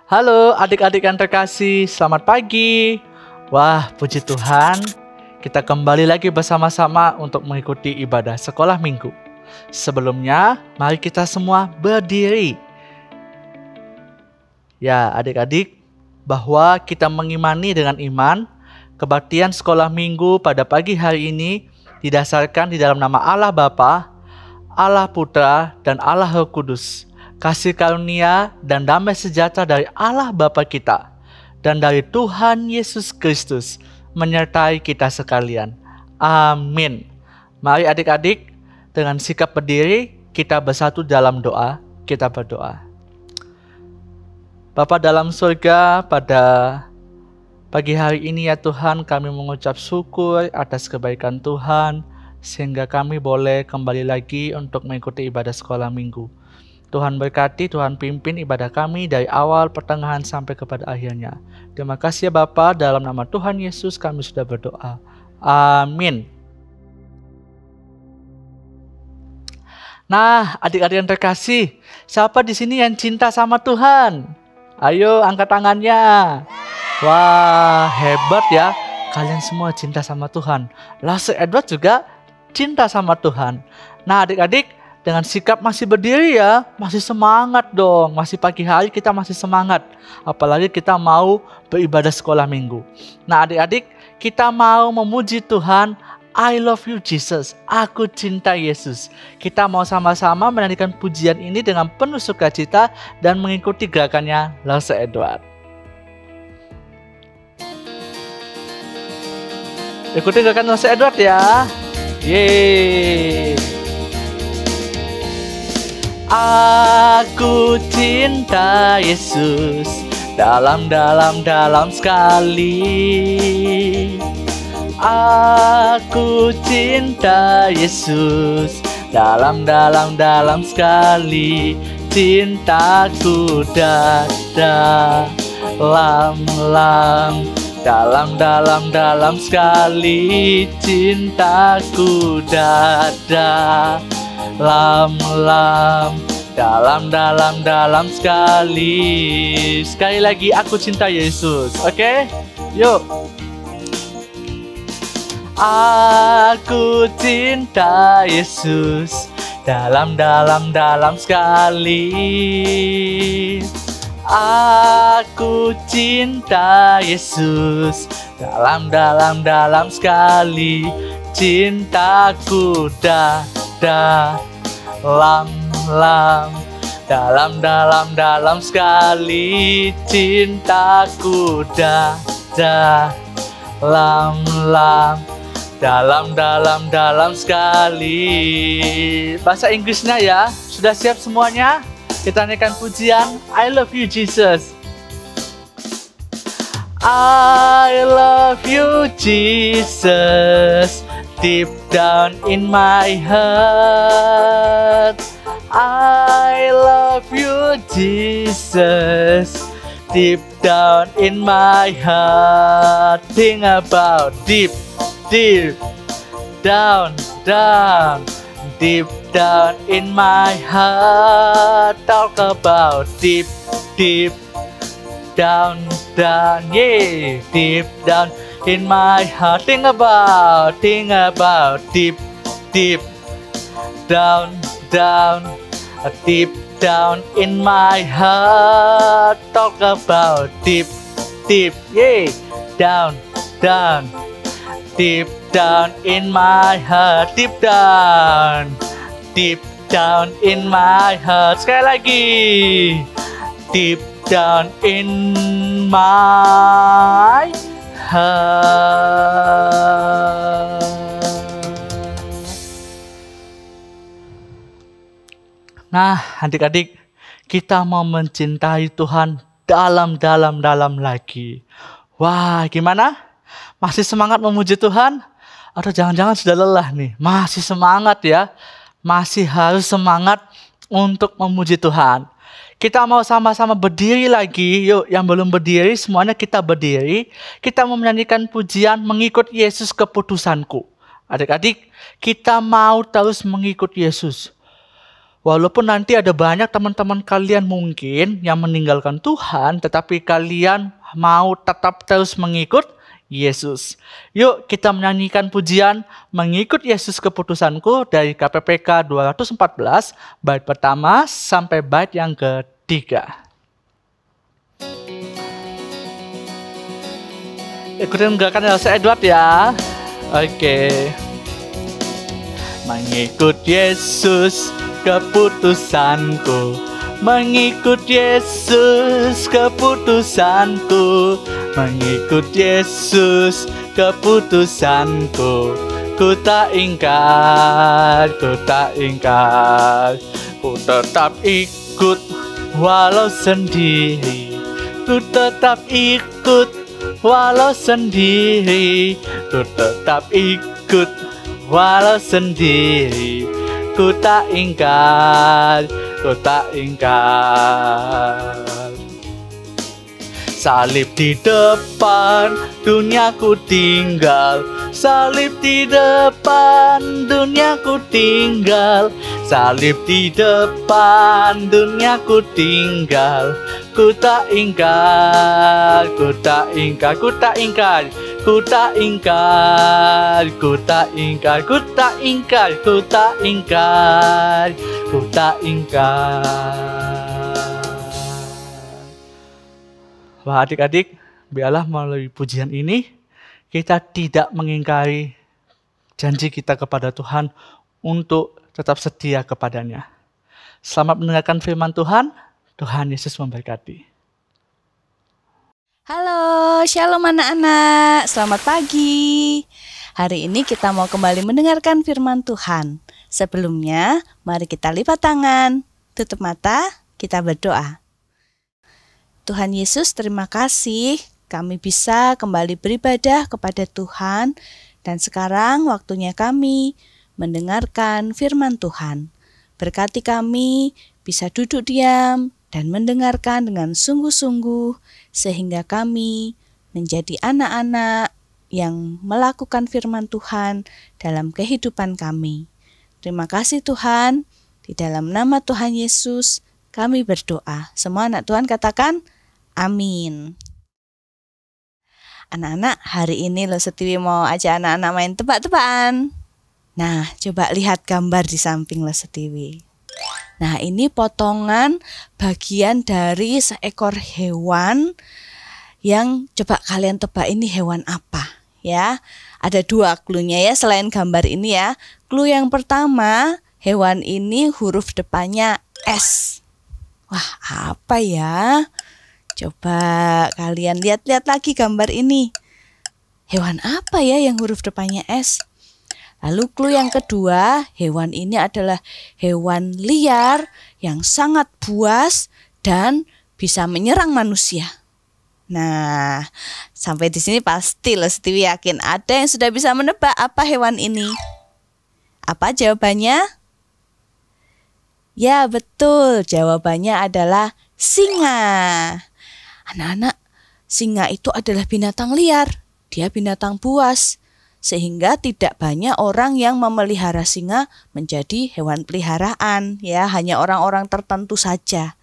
Halo adik-adik yang terkasih, selamat pagi. Wah, puji Tuhan, kita kembali lagi bersama-sama untuk mengikuti ibadah sekolah minggu. Sebelumnya, mari kita semua berdiri. Ya, adik-adik, bahwa kita mengimani dengan iman, kebaktian sekolah minggu pada pagi hari ini didasarkan di dalam nama Allah Bapa, Allah Putra, dan Allah Roh Kudus. Kasih karunia dan damai sejahtera dari Allah Bapa kita dan dari Tuhan Yesus Kristus menyertai kita sekalian. Amin. Mari adik-adik, dengan sikap berdiri kita bersatu dalam doa. Kita berdoa. Bapa dalam surga, pada pagi hari ini ya Tuhan, kami mengucap syukur atas kebaikan Tuhan sehingga kami boleh kembali lagi untuk mengikuti ibadah sekolah minggu. Tuhan berkati, Tuhan pimpin ibadah kami dari awal, pertengahan, sampai kepada akhirnya. Terima kasih ya Bapa, dalam nama Tuhan Yesus kami sudah berdoa. Amin. Nah, adik-adik yang terkasih, siapa di sini yang cinta sama Tuhan? Ayo angkat tangannya. Wah, hebat ya. Kalian semua cinta sama Tuhan. Lase Edward juga cinta sama Tuhan. Nah, adik-adik, dengan sikap masih berdiri ya, masih semangat dong. Masih pagi hari kita masih semangat. Apalagi kita mau beribadah sekolah minggu. Nah adik-adik, kita mau memuji Tuhan. I love you Jesus, aku cinta Yesus. Kita mau sama-sama menyanyikan pujian ini dengan penuh sukacita dan mengikuti gerakannya Lase Edward. Ikuti gerakan Lase Edward ya. Yeay. Aku cinta Yesus dalam sekali. Aku cinta Yesus dalam sekali. Cintaku dalam sekali. Cintaku dalam sekali. Sekali lagi, aku cinta Yesus. Oke? Yuk. Aku cinta Yesus dalam sekali. Aku cinta Yesus dalam sekali. Cintaku dalam sekali. Cintaku dalam sekali. Bahasa Inggrisnya ya. Sudah siap semuanya? Kita nyanyikan pujian I love you Jesus. I love you Jesus, deep down in my heart. I love you Jesus, deep down in my heart. Think about deep down deep down in my heart. Talk about deep down, yeah, deep down in my heart. Think about deep down, deep down in my heart. Talk about deep, yeah, down, deep down in my heart. Deep down in my heart. Sekali lagi, deep down in my heart. Nah, adik-adik, kita mau mencintai Tuhan dalam lagi. Wah, gimana? Masih semangat memuji Tuhan? Atau jangan-jangan sudah lelah nih? Masih semangat ya? Masih harus semangat untuk memuji Tuhan. Kita mau sama-sama berdiri lagi. Yuk, yang belum berdiri, semuanya kita berdiri. Kita mau menyanyikan pujian mengikut Yesus keputusanku. Adik-adik, kita mau terus mengikut Yesus. Walaupun nanti ada banyak teman-teman kalian mungkin yang meninggalkan Tuhan, tetapi kalian mau tetap terus mengikut Yesus. Yuk kita menyanyikan pujian Mengikut Yesus Keputusanku dari KPPK 214, bait pertama sampai bait yang ketiga. Ikutin gerakan Elsa Edward ya. Oke. Mengikut Yesus keputusanku, mengikut Yesus keputusanku, mengikut Yesus keputusanku. Ku tak ingkar, ku tak ingkar, ku tetap ikut walau sendiri, ku tetap ikut walau sendiri, ku tetap ikut walau sendiri. Ku tak ingkar, ku tak ingkar. Salib di depan, dunia ku tinggal. Salib di depan, dunia ku tinggal. Salib di depan, dunia ku tinggal. Ku tak ingkar, ku tak ingkar, ku tak ingkar. Ku tak ingkar, ku tak ingkar, ku tak ingkar, ku tak ingkar, ku tak ingkar. Wah, adik-adik, biarlah melalui pujian ini kita tidak mengingkari janji kita kepada Tuhan untuk tetap setia kepadanya. Selamat mendengarkan firman Tuhan. Tuhan Yesus memberkati. Halo, shalom anak-anak, selamat pagi. Hari ini kita mau kembali mendengarkan firman Tuhan. Sebelumnya, mari kita lipat tangan, tutup mata, kita berdoa. Tuhan Yesus, terima kasih kami bisa kembali beribadah kepada Tuhan. Dan sekarang waktunya kami mendengarkan firman Tuhan. Berkati kami bisa duduk diam dan mendengarkan dengan sungguh-sungguh, sehingga kami menjadi anak-anak yang melakukan firman Tuhan dalam kehidupan kami. Terima kasih Tuhan, di dalam nama Tuhan Yesus kami berdoa. Semua anak Tuhan katakan amin. Anak-anak, hari ini Lo Setiwi mau ajak anak-anak main tebak-tebakan. Nah, coba lihat gambar di samping Lo Setiwi. Nah, ini potongan bagian dari seekor hewan yang coba kalian tebak ini hewan apa ya. Ada 2 clue-nya ya selain gambar ini ya. Clue yang pertama, hewan ini huruf depannya S. Wah, apa ya? Coba kalian lihat-lihat lagi gambar ini. Hewan apa ya yang huruf depannya S? Lalu clue yang kedua, hewan ini adalah hewan liar yang sangat buas dan bisa menyerang manusia. Nah, sampai di sini pasti Lo Setiwi yakin ada yang sudah bisa menebak apa hewan ini. Apa jawabannya? Ya, betul. Jawabannya adalah singa. Anak-anak, singa itu adalah binatang liar. Dia binatang buas. Sehingga tidak banyak orang yang memelihara singa menjadi hewan peliharaan ya, hanya orang-orang tertentu saja.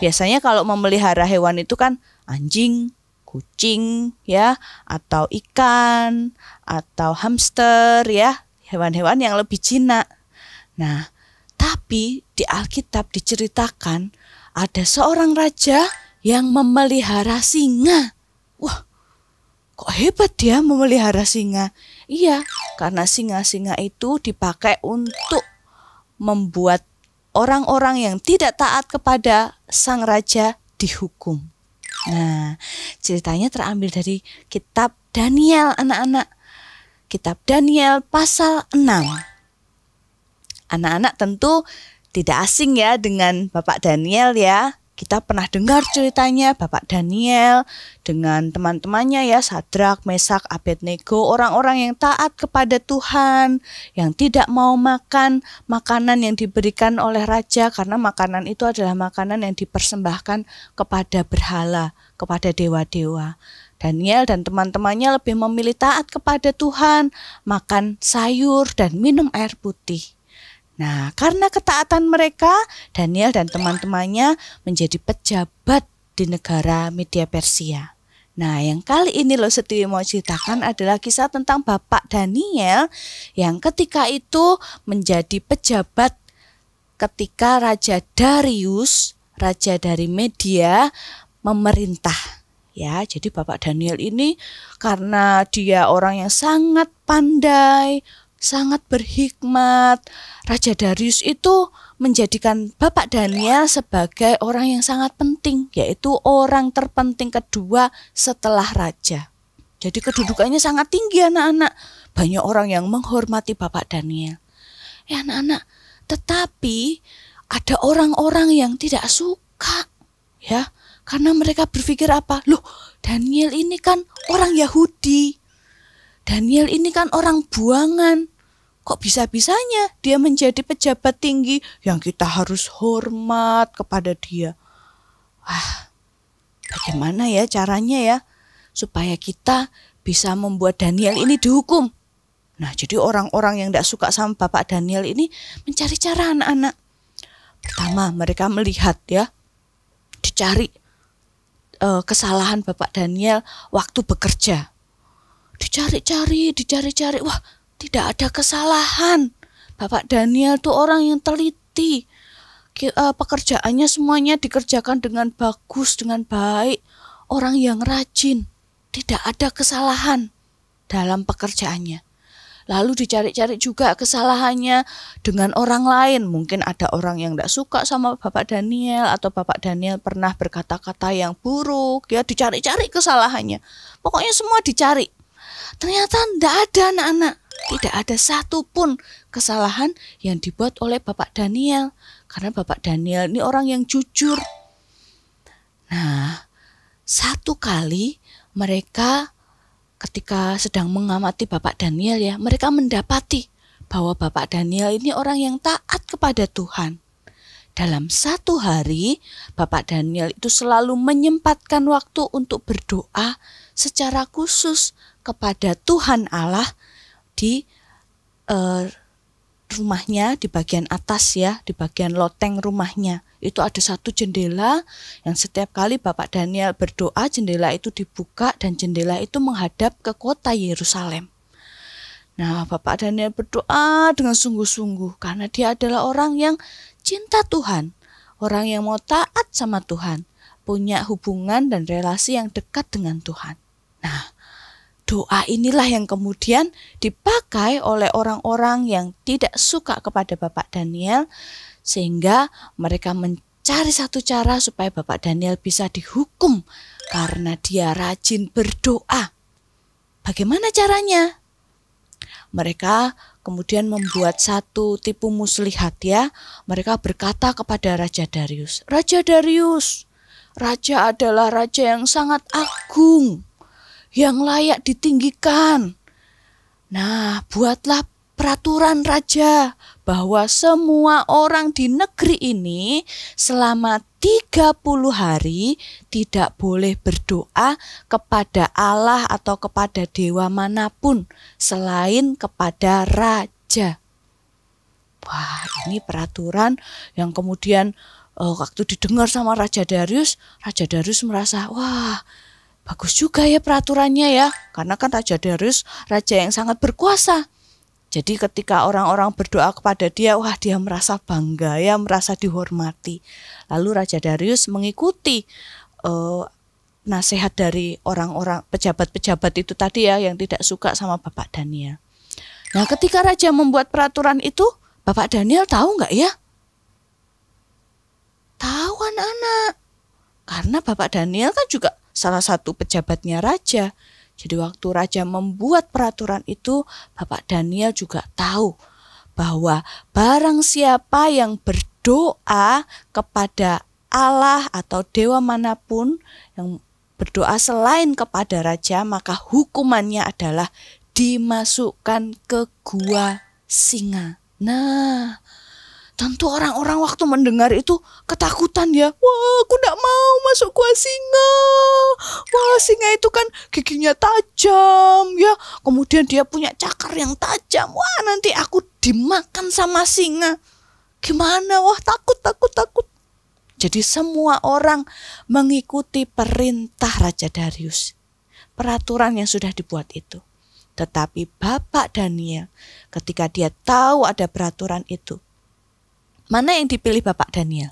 Biasanya kalau memelihara hewan itu kan anjing, kucing ya, atau ikan, atau hamster ya, hewan-hewan yang lebih jinak. Nah, tapi di Alkitab diceritakan ada seorang raja yang memelihara singa. Wah, kok hebat dia memelihara singa? Iya, karena singa-singa itu dipakai untuk membuat orang-orang yang tidak taat kepada sang raja dihukum. Nah, ceritanya terambil dari kitab Daniel, anak-anak. Kitab Daniel pasal 6. Anak-anak tentu tidak asing ya dengan Bapak Daniel ya. Kita pernah dengar ceritanya Bapak Daniel dengan teman-temannya ya, Sadrak, Mesak, Abednego, orang-orang yang taat kepada Tuhan, yang tidak mau makan makanan yang diberikan oleh raja karena makanan itu adalah makanan yang dipersembahkan kepada berhala, kepada dewa-dewa. Daniel dan teman-temannya lebih memilih taat kepada Tuhan, makan sayur dan minum air putih. Nah, karena ketaatan mereka, Daniel dan teman-temannya menjadi pejabat di negara Media Persia. Nah, yang kali ini loh Setiwi mau ceritakan adalah kisah tentang Bapak Daniel yang ketika itu menjadi pejabat ketika Raja Darius, raja dari Media, memerintah. Ya, jadi Bapak Daniel ini karena dia orang yang sangat pandai, sangat berhikmat, Raja Darius itu menjadikan Bapak Daniel sebagai orang yang sangat penting, yaitu orang terpenting kedua setelah raja. Jadi kedudukannya sangat tinggi anak-anak. Banyak orang yang menghormati Bapak Daniel. Ya anak-anak, tetapi ada orang-orang yang tidak suka, ya, karena mereka berpikir apa? Loh, Daniel ini kan orang Yahudi. Daniel ini kan orang buangan. Kok bisa-bisanya dia menjadi pejabat tinggi yang kita harus hormat kepada dia? Wah, bagaimana ya caranya ya supaya kita bisa membuat Daniel ini dihukum? Nah, jadi orang-orang yang tidak suka sama Bapak Daniel ini mencari cara anak-anak. Pertama, mereka melihat ya, dicari kesalahan Bapak Daniel waktu bekerja. Dicari-cari, wah, tidak ada kesalahan. Bapak Daniel tuh orang yang teliti. Pekerjaannya semuanya dikerjakan dengan bagus, dengan baik. Orang yang rajin. Tidak ada kesalahan dalam pekerjaannya. Lalu dicari-cari juga kesalahannya dengan orang lain. Mungkin ada orang yang tidak suka sama Bapak Daniel, atau Bapak Daniel pernah berkata-kata yang buruk. Ya, dicari-cari kesalahannya. Pokoknya semua dicari. Ternyata tidak ada anak-anak. Tidak ada satupun kesalahan yang dibuat oleh Bapak Daniel. Karena Bapak Daniel ini orang yang jujur. Nah, satu kali mereka ketika sedang mengamati Bapak Daniel ya, mereka mendapati bahwa Bapak Daniel ini orang yang taat kepada Tuhan. Dalam satu hari, Bapak Daniel itu selalu menyempatkan waktu untuk berdoa secara khusus kepada Tuhan Allah di rumahnya, di bagian atas ya, di bagian loteng rumahnya. Itu ada satu jendela yang setiap kali Bapak Daniel berdoa, jendela itu dibuka dan jendela itu menghadap ke kota Yerusalem. Nah, Bapak Daniel berdoa dengan sungguh-sungguh karena dia adalah orang yang cinta Tuhan, orang yang mau taat sama Tuhan, punya hubungan dan relasi yang dekat dengan Tuhan. Nah, doa inilah yang kemudian dipakai oleh orang-orang yang tidak suka kepada Bapak Daniel, sehingga mereka mencari satu cara supaya Bapak Daniel bisa dihukum karena dia rajin berdoa. Bagaimana caranya? Mereka kemudian membuat satu tipu muslihat ya. Mereka berkata kepada Raja Darius, Raja Darius, Raja adalah raja yang sangat agung, yang layak ditinggikan. Nah, buatlah peraturan raja bahwa semua orang di negeri ini selama 30 hari tidak boleh berdoa kepada Allah atau kepada dewa manapun selain kepada raja. Wah, ini peraturan yang kemudian waktu didengar sama Raja Darius merasa, wah, bagus juga ya peraturannya ya. Karena kan Raja Darius raja yang sangat berkuasa. Jadi ketika orang-orang berdoa kepada dia, wah dia merasa bangga ya, merasa dihormati. Lalu Raja Darius mengikuti nasihat dari orang-orang pejabat-pejabat itu tadi ya, yang tidak suka sama Bapak Daniel. Nah, ketika raja membuat peraturan itu, Bapak Daniel tahu nggak ya? Tahu anak-anak. Karena Bapak Daniel kan juga salah satu pejabatnya raja. Jadi waktu raja membuat peraturan itu, Bapak Daniel juga tahu bahwa barang siapa yang berdoa kepada Allah atau dewa manapun, yang berdoa selain kepada raja, maka hukumannya adalah dimasukkan ke gua singa. Nah, tentu orang-orang waktu mendengar itu ketakutan ya. Wah, aku gak mau masuk gua singa. Wah, singa itu kan giginya tajam ya. Kemudian dia punya cakar yang tajam. Wah, nanti aku dimakan sama singa. Gimana? Wah, takut, takut, takut. Jadi semua orang mengikuti perintah Raja Darius, peraturan yang sudah dibuat itu. Tetapi Bapak Daniel ketika dia tahu ada peraturan itu, mana yang dipilih Bapak Daniel?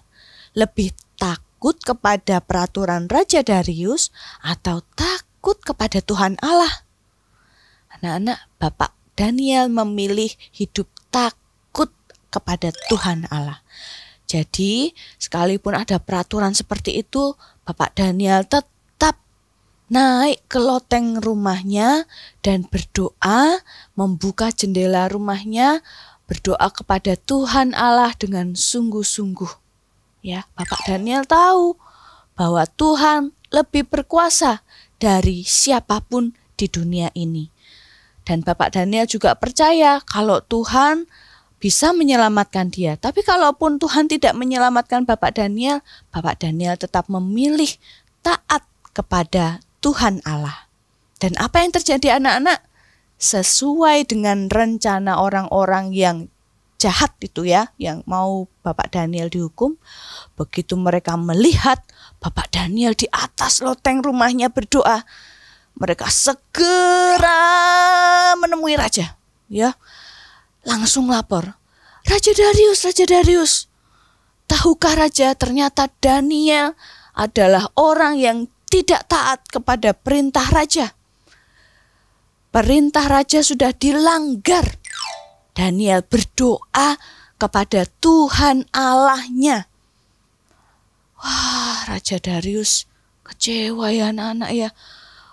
Lebih takut kepada peraturan Raja Darius atau takut kepada Tuhan Allah? Anak-anak, Bapak Daniel memilih hidup takut kepada Tuhan Allah. Jadi sekalipun ada peraturan seperti itu, Bapak Daniel tetap naik ke loteng rumahnya dan berdoa, membuka jendela rumahnya, berdoa kepada Tuhan Allah dengan sungguh-sungguh. Ya, Bapak Daniel tahu bahwa Tuhan lebih berkuasa dari siapapun di dunia ini. Dan Bapak Daniel juga percaya kalau Tuhan bisa menyelamatkan dia. Tapi kalaupun Tuhan tidak menyelamatkan Bapak Daniel tetap memilih taat kepada Tuhan Allah. Dan apa yang terjadi anak-anak? Sesuai dengan rencana orang-orang yang jahat itu ya, yang mau Bapak Daniel dihukum. Begitu mereka melihat Bapak Daniel di atas loteng rumahnya berdoa, mereka segera menemui raja, ya. Langsung lapor, Raja Darius, tahukah raja ternyata Daniel adalah orang yang tidak taat kepada perintah raja. Perintah raja sudah dilanggar. Daniel berdoa kepada Tuhan Allahnya. Wah, Raja Darius kecewa ya anak-anak ya.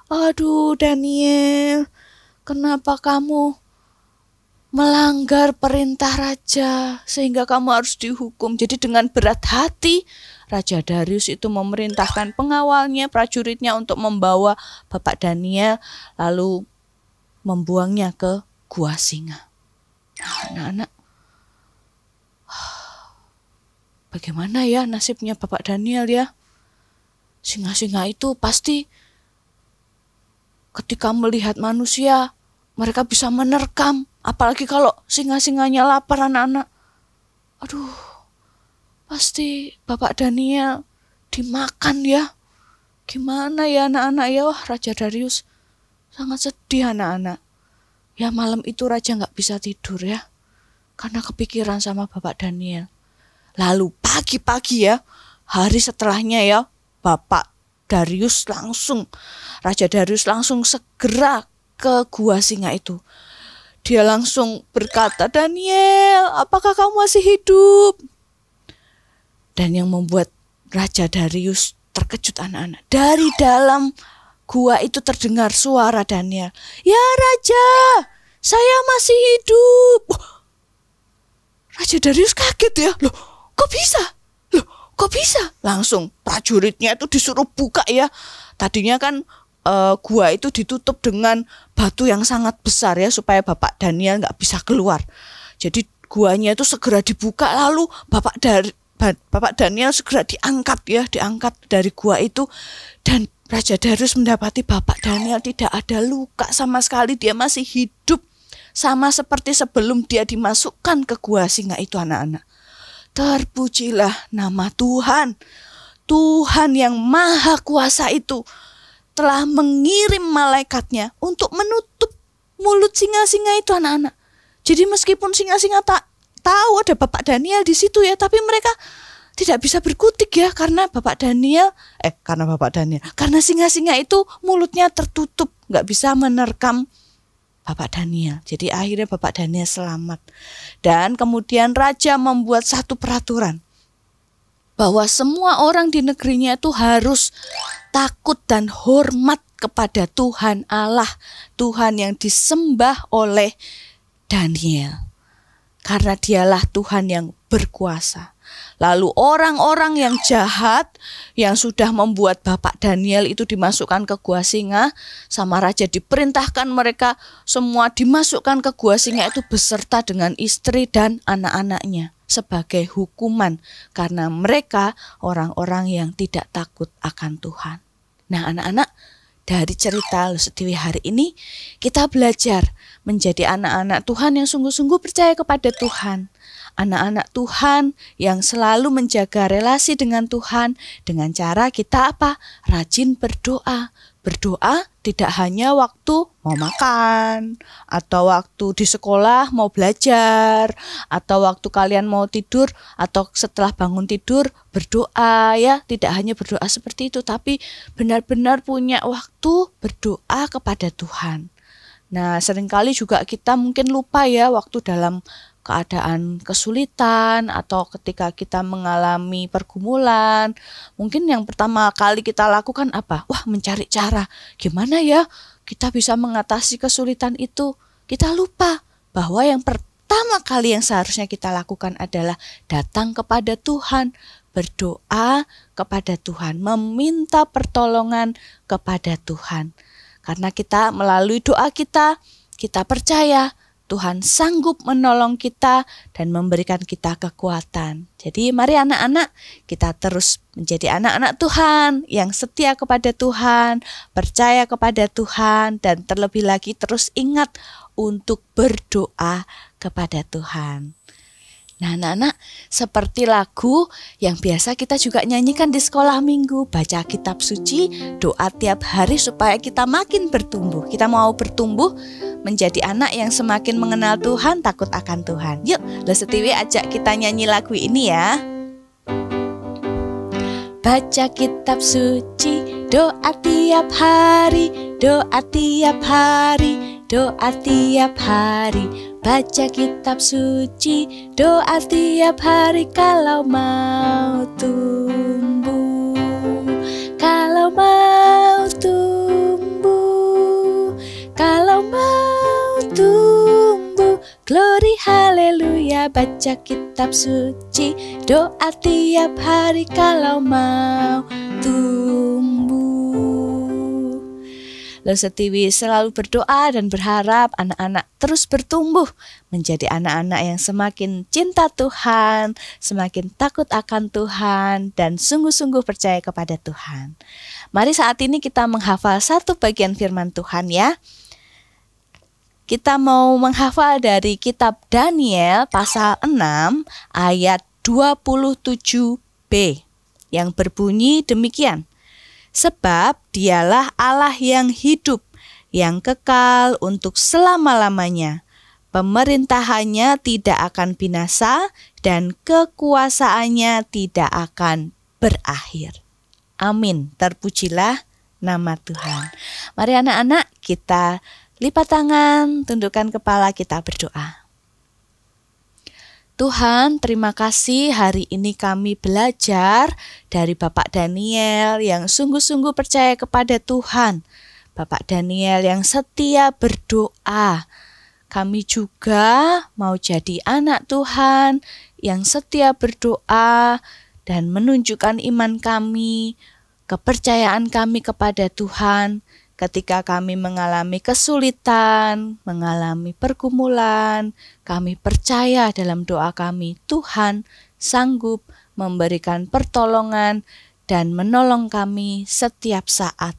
Aduh Daniel, kenapa kamu melanggar perintah raja sehingga kamu harus dihukum? Jadi dengan berat hati Raja Darius itu memerintahkan pengawalnya, prajuritnya untuk membawa Bapak Daniel lalu membuangnya ke gua singa. Anak-anak, bagaimana ya nasibnya Bapak Daniel ya? Singa-singa itu pasti ketika melihat manusia mereka bisa menerkam. Apalagi kalau singa-singanya lapar anak-anak. Aduh, pasti Bapak Daniel dimakan ya. Gimana ya anak-anak ya? Wah, Raja Darius sangat sedih anak-anak. Ya malam itu Raja gak bisa tidur ya. Karena kepikiran sama Bapak Daniel. Lalu pagi-pagi ya, hari setelahnya ya, Raja Darius langsung segera ke gua singa itu. Dia langsung berkata, Daniel, apakah kamu masih hidup? Dan yang membuat Raja Darius terkejut anak-anak. Dari dalam gua itu terdengar suara Daniel. Ya Raja, saya masih hidup. Raja Darius kaget ya. Loh, kok bisa? Langsung prajuritnya itu disuruh buka ya. Tadinya kan gua itu ditutup dengan batu yang sangat besar ya supaya Bapak Daniel nggak bisa keluar. Jadi guanya itu segera dibuka lalu Bapak Daniel segera diangkat dari gua itu dan Raja Darius mendapati Bapak Daniel tidak ada luka sama sekali, dia masih hidup sama seperti sebelum dia dimasukkan ke gua singa itu anak-anak. Terpujilah nama Tuhan. Tuhan yang maha kuasa itu telah mengirim malaikatnya untuk menutup mulut singa-singa itu anak-anak. Jadi meskipun singa-singa tak tahu ada Bapak Daniel di situ ya, tapi mereka tidak bisa berkutik ya karena singa-singa itu mulutnya tertutup, nggak bisa menerkam Bapak Daniel. Jadi akhirnya Bapak Daniel selamat. Dan kemudian Raja membuat satu peraturan bahwa semua orang di negerinya itu harus takut dan hormat kepada Tuhan Allah, Tuhan yang disembah oleh Daniel. Karena dialah Tuhan yang berkuasa. Lalu orang-orang yang jahat yang sudah membuat Bapak Daniel itu dimasukkan ke gua singa, sama raja diperintahkan mereka semua dimasukkan ke gua singa itu beserta dengan istri dan anak-anaknya sebagai hukuman karena mereka orang-orang yang tidak takut akan Tuhan. Nah anak-anak, dari cerita Lu Setiwi hari ini kita belajar menjadi anak-anak Tuhan yang sungguh-sungguh percaya kepada Tuhan. anak-anak Tuhan yang selalu menjaga relasi dengan Tuhan dengan cara kita apa? Rajin berdoa. Berdoa tidak hanya waktu mau makan, atau waktu di sekolah mau belajar, atau waktu kalian mau tidur, atau setelah bangun tidur berdoa ya. Tidak hanya berdoa seperti itu, tapi benar-benar punya waktu berdoa kepada Tuhan. Nah, seringkali juga kita mungkin lupa ya waktu dalam keadaan kesulitan atau ketika kita mengalami pergumulan. Mungkin yang pertama kali kita lakukan apa? Wah, mencari cara. Gimana ya kita bisa mengatasi kesulitan itu? Kita lupa bahwa yang pertama kali yang seharusnya kita lakukan adalah datang kepada Tuhan, berdoa kepada Tuhan, meminta pertolongan kepada Tuhan. Karena kita melalui doa kita percaya Tuhan sanggup menolong kita dan memberikan kita kekuatan. Jadi mari anak-anak, kita terus menjadi anak-anak Tuhan yang setia kepada Tuhan, percaya kepada Tuhan, dan terlebih lagi terus ingat untuk berdoa kepada Tuhan. Nah anak-anak, seperti lagu yang biasa kita juga nyanyikan di sekolah minggu, baca kitab suci, doa tiap hari supaya kita makin bertumbuh. Kita mau bertumbuh menjadi anak yang semakin mengenal Tuhan, takut akan Tuhan. Yuk, Lesetiwi ajak kita nyanyi lagu ini ya. Baca kitab suci, doa tiap hari, doa tiap hari, doa tiap hari. Baca kitab suci, doa tiap hari kalau mau tumbuh. Kalau mau tumbuh, kalau mau tumbuh. Glory haleluya, baca kitab suci, doa tiap hari kalau mau tumbuh. Lesetiwi selalu berdoa dan berharap anak-anak terus bertumbuh menjadi anak-anak yang semakin cinta Tuhan, semakin takut akan Tuhan, dan sungguh-sungguh percaya kepada Tuhan. Mari saat ini kita menghafal satu bagian firman Tuhan ya. Kita mau menghafal dari kitab Daniel pasal 6 ayat 27b yang berbunyi demikian. Sebab dialah Allah yang hidup, yang kekal untuk selama-lamanya. Pemerintahannya tidak akan binasa dan kekuasaannya tidak akan berakhir. Amin. Terpujilah nama Tuhan. Mari anak-anak kita lipat tangan, tundukkan kepala, kita berdoa. Tuhan, terima kasih hari ini kami belajar dari Bapak Daniel yang sungguh-sungguh percaya kepada Tuhan. Bapak Daniel yang setia berdoa. Kami juga mau jadi anak Tuhan yang setia berdoa dan menunjukkan iman kami, kepercayaan kami kepada Tuhan. Ketika kami mengalami kesulitan, mengalami pergumulan, kami percaya dalam doa kami, Tuhan sanggup memberikan pertolongan dan menolong kami setiap saat.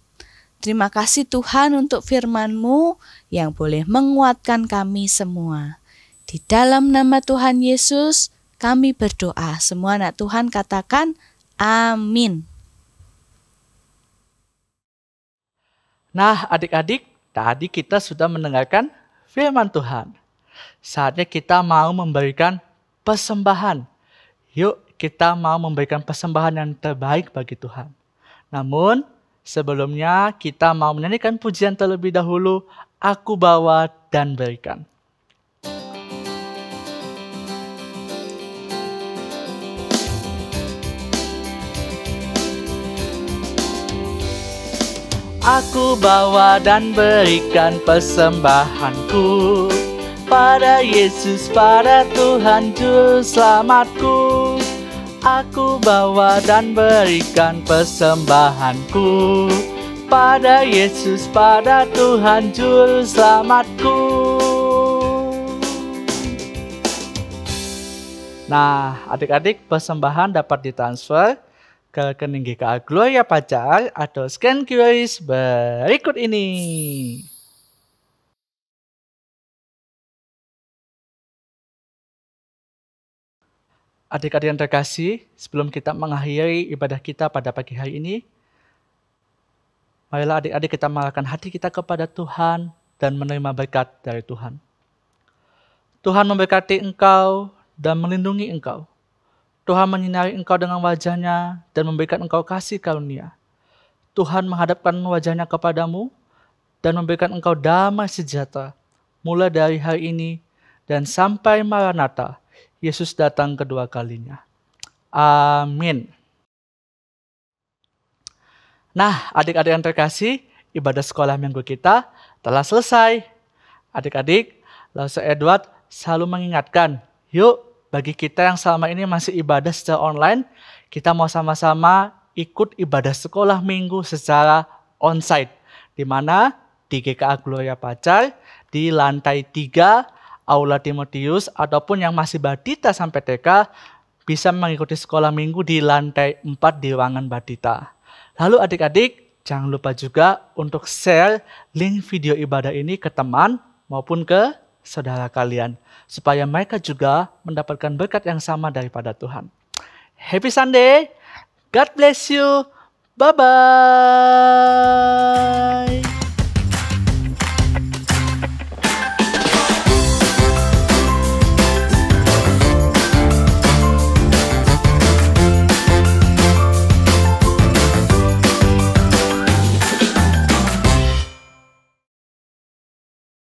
Terima kasih Tuhan untuk firman-Mu yang boleh menguatkan kami semua. Di dalam nama Tuhan Yesus, kami berdoa. Semua anak Tuhan katakan, amin. Nah, adik-adik, tadi kita sudah mendengarkan firman Tuhan. Saatnya kita mau memberikan persembahan. Yuk, kita mau memberikan persembahan yang terbaik bagi Tuhan. Namun, sebelumnya kita mau menyanyikan pujian terlebih dahulu, Aku Bawa dan Berikan. Aku bawa dan berikan persembahanku pada Yesus, pada Tuhan Juru Selamatku. Aku bawa dan berikan persembahanku pada Yesus, pada Tuhan Juru Selamatku. Nah, adik-adik, persembahan dapat ditransfer ke rekening GKA Gloria Pacar atau scan QRIS berikut ini. Adik-adik yang terkasih, sebelum kita mengakhiri ibadah kita pada pagi hari ini, marilah adik-adik kita mengarahkan hati kita kepada Tuhan dan menerima berkat dari Tuhan. Tuhan memberkati engkau dan melindungi engkau. Tuhan menyinari engkau dengan wajah-Nya dan memberikan engkau kasih karunia. Tuhan menghadapkan wajah-Nya kepadamu dan memberikan engkau damai sejahtera, mulai dari hari ini dan sampai Maranatha, Yesus datang kedua kalinya. Amin. Nah, adik-adik yang terkasih, ibadah sekolah minggu kita telah selesai. Adik-adik, Lause Edward selalu mengingatkan, yuk bagi kita yang selama ini masih ibadah secara online, kita mau sama-sama ikut ibadah sekolah minggu secara onsite. Di mana di GKA Gloria Pacar, di lantai 3, Aula Timotius, ataupun yang masih Batita sampai TK, bisa mengikuti sekolah minggu di lantai 4 di ruangan Batita. Lalu adik-adik, jangan lupa juga untuk share link video ibadah ini ke teman maupun ke saudara kalian, supaya mereka juga mendapatkan berkat yang sama daripada Tuhan. Happy Sunday, God bless you, bye-bye.